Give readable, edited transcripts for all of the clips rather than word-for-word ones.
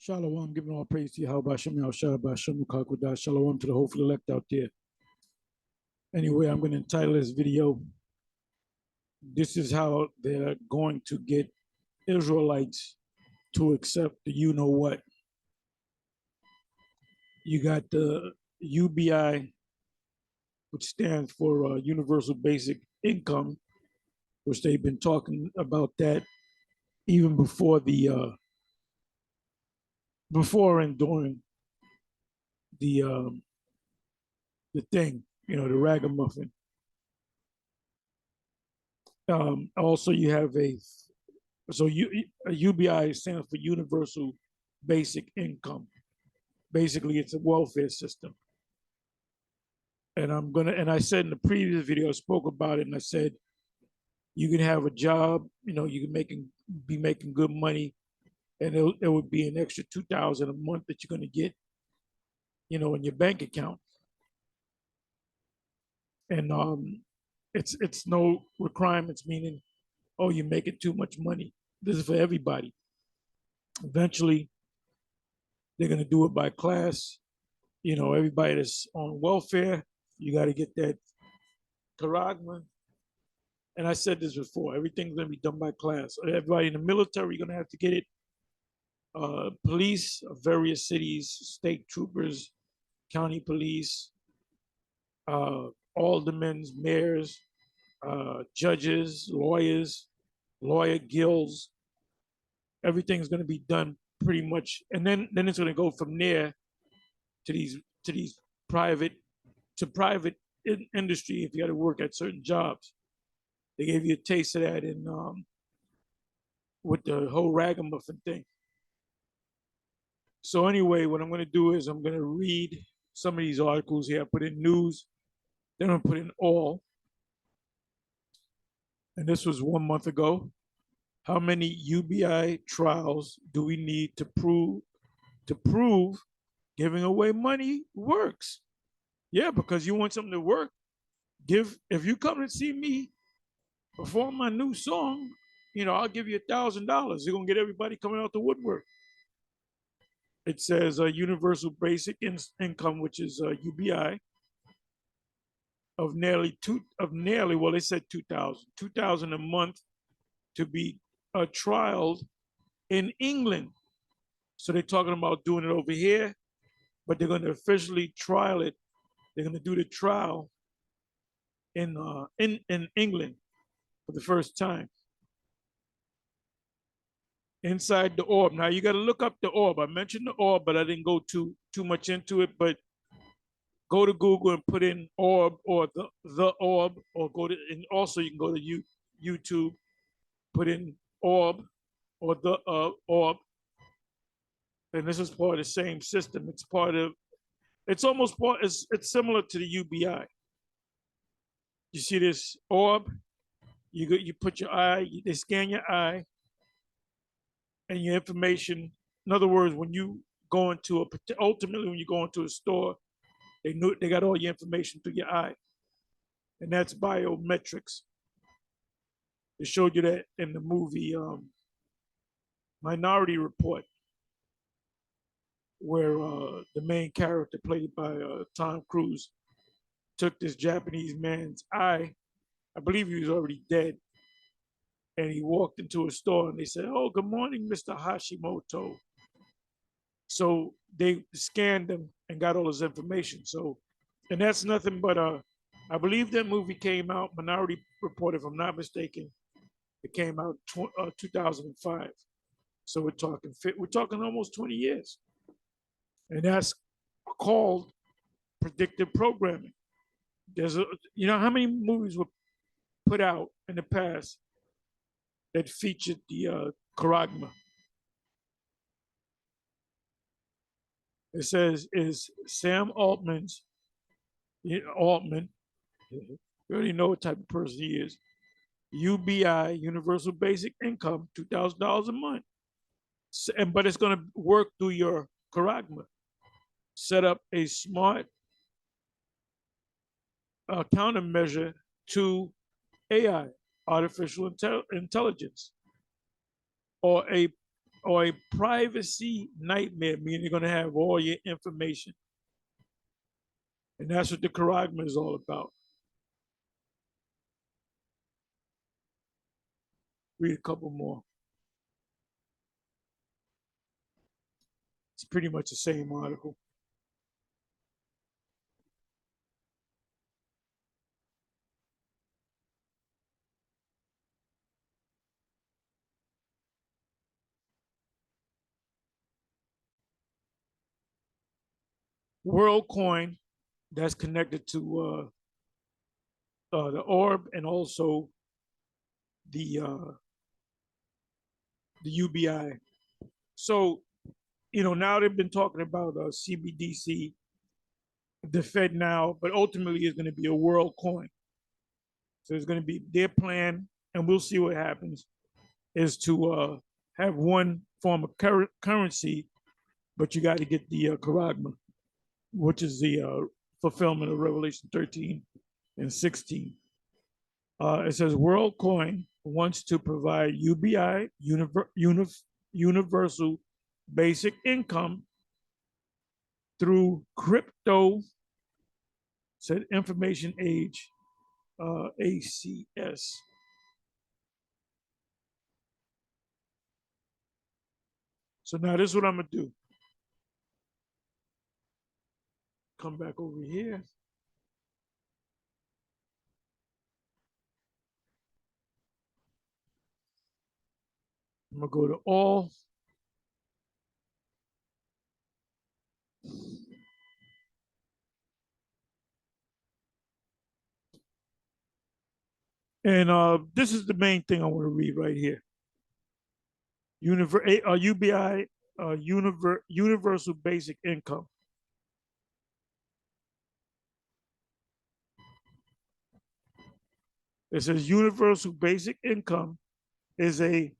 Shalom, giving all praise to Yahweh Hashem Yahushua B'Hashem Mukakudah. Shalom to the hopeful elect out there. Anyway, I'm going to entitle this video, "This is how they're going to get Israelites to accept the you-know-what." You got the UBI, which stands for Universal Basic Income, which they've been talking about that even before before and during the thing, the ragamuffin. Also, you have a UBI stands for Universal Basic Income. Basically, it's a welfare system. And I said in the previous video, I spoke about it, and I said you can have a job, you can be making good money, and it would be an extra $2,000 a month that you're going to get, in your bank account. And it's no requirements, meaning, oh, you're making too much money. This is for everybody. Eventually, they're going to do it by class. Everybody that's on welfare, you got to get that charagma. And I said this before, everything's going to be done by class. Everybody in the military, you're going to have to get it. Police of various cities, state troopers, county police, aldermen, mayors, judges, lawyers, lawyer guilds. Everything's going to be done pretty much, and then it's going to go from there to these private industry. If you got to work at certain jobs, they gave you a taste of that in with the whole ragamuffin thing. So anyway, what I'm going to do is I'm going to read some of these articles here. I put in news, then I'm going to put in all. And this was 1 month ago. How many UBI trials do we need to prove giving away money works? Yeah, because you want something to work. If you come and see me perform my new song, I'll give you $1,000. You're going to get everybody coming out the woodwork. It says Universal Basic Income, which is UBI, of nearly, well, they said 2,000 a month to be trialed in England. So they're talking about doing it over here, but they're going to officially trial it. They're going to do the trial in England for the first time. Inside the orb. Now you got to look up the orb. I mentioned the orb, but I didn't go too much into it. But go to Google and put in orb or the orb, or and also you can go to YouTube, put in orb or the orb, and this is part of the same system. It's similar to the UBI. You see this orb? You put your eye. They scan your eye. And your information, in other words, when you go into ultimately when you go into a store, they got all your information through your eye. And that's biometrics. They showed you that in the movie Minority Report, where the main character, played by Tom Cruise, took this Japanese man's eye. I believe he was already dead. And he walked into a store and they said, "Oh, good morning, Mr. Hashimoto." So they scanned him and got all his information. So, and that's nothing but I believe that movie came out, Minority Report, if I'm not mistaken. It came out 2005. So we're talking almost 20 years. And that's called predictive programming. There's how many movies were put out in the past that featured the charagma? It says, is Sam Altman, you already know what type of person he is. UBI, Universal Basic Income, $2,000 a month. But it's going to work through your charagma. Set up a smart countermeasure to AI, artificial intelligence, or a or a privacy nightmare, meaning they're going to have all your information. And that's what the charagma is all about. Read a couple more. It's pretty much the same article. WorldCoin, that's connected to the orb and also the the UBI. So, now they've been talking about CBDC, the Fed now, but ultimately it's going to be a WorldCoin. So it's going to be their plan, and we'll see what happens, is to have one form of currency, but you got to get the charagma, which is the fulfillment of Revelation 13 and 16. It says WorldCoin wants to provide UBI, universal basic income, through crypto, said information age, ACS. So now this is what I'm gonna do. Come back over here. I'm gonna go to all. And this is the main thing I want to read right here. UBI, universal basic income. It says universal basic income is a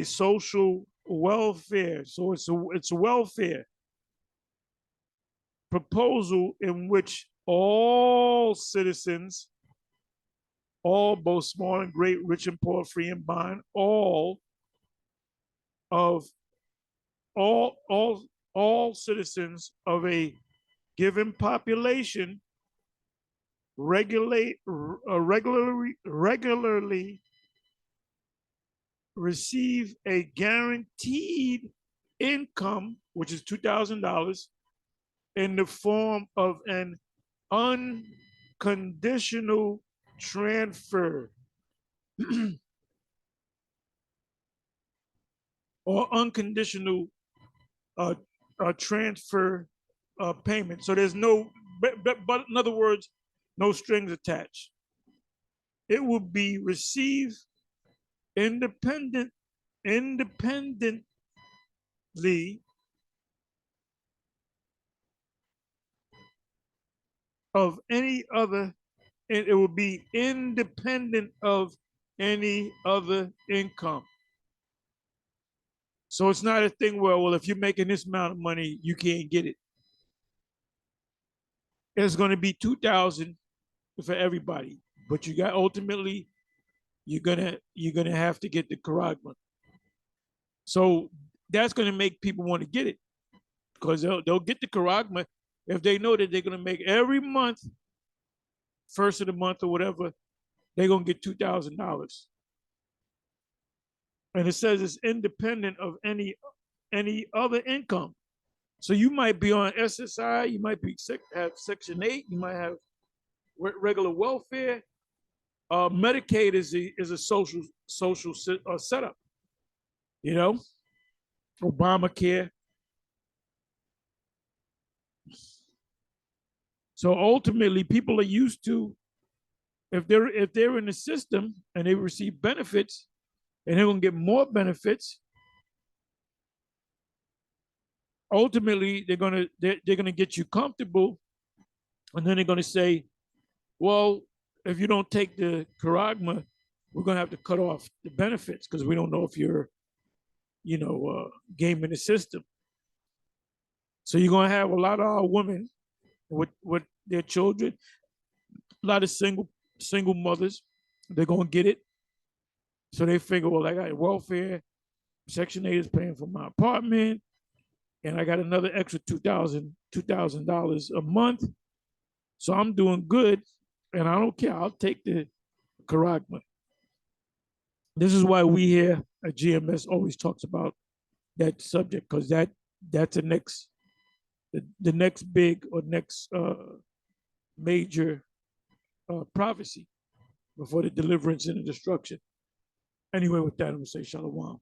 social welfare. So it's a welfare proposal in which all citizens, all, both small and great, rich and poor, free and bond, all citizens of a given population regularly receive a guaranteed income, which is $2,000, in the form of an unconditional transfer or unconditional transfer payment. So there's no, but in other words, no strings attached. It will be received independently of any other, and it will be independent of any other income. So it's not a thing where, well, if you're making this amount of money, you can't get it. It's going to be 2,000 for everybody, but you got, ultimately, you're gonna have to get the charagma. So that's going to make people want to get it, because they'll get the charagma if they know that they're going to make every month, first of the month or whatever, they're going to get $2,000. And it says it's independent of any other income. So you might be on SSI, you might have Section 8, you might have regular welfare. Medicaid is a social setup, Obamacare. So ultimately, people are used to, if they're in the system and they receive benefits, and they're gonna get more benefits. Ultimately, they're gonna get you comfortable, and then they're gonna say, well, if you don't take the charagma, we're gonna have to cut off the benefits because we don't know if you're, gaming the system. So you're gonna have a lot of our women with their children, a lot of single mothers. They're gonna get it. So they figure, well, I got welfare Section 8 is paying for my apartment, and I got another extra $2,000 a month. So I'm doing good, and I don't care. I'll take the Karagma. This is why we here at GMS always talks about that subject, because that's the next big or next major prophecy before the deliverance and the destruction. Anyway, with that, I'm gonna say shalom.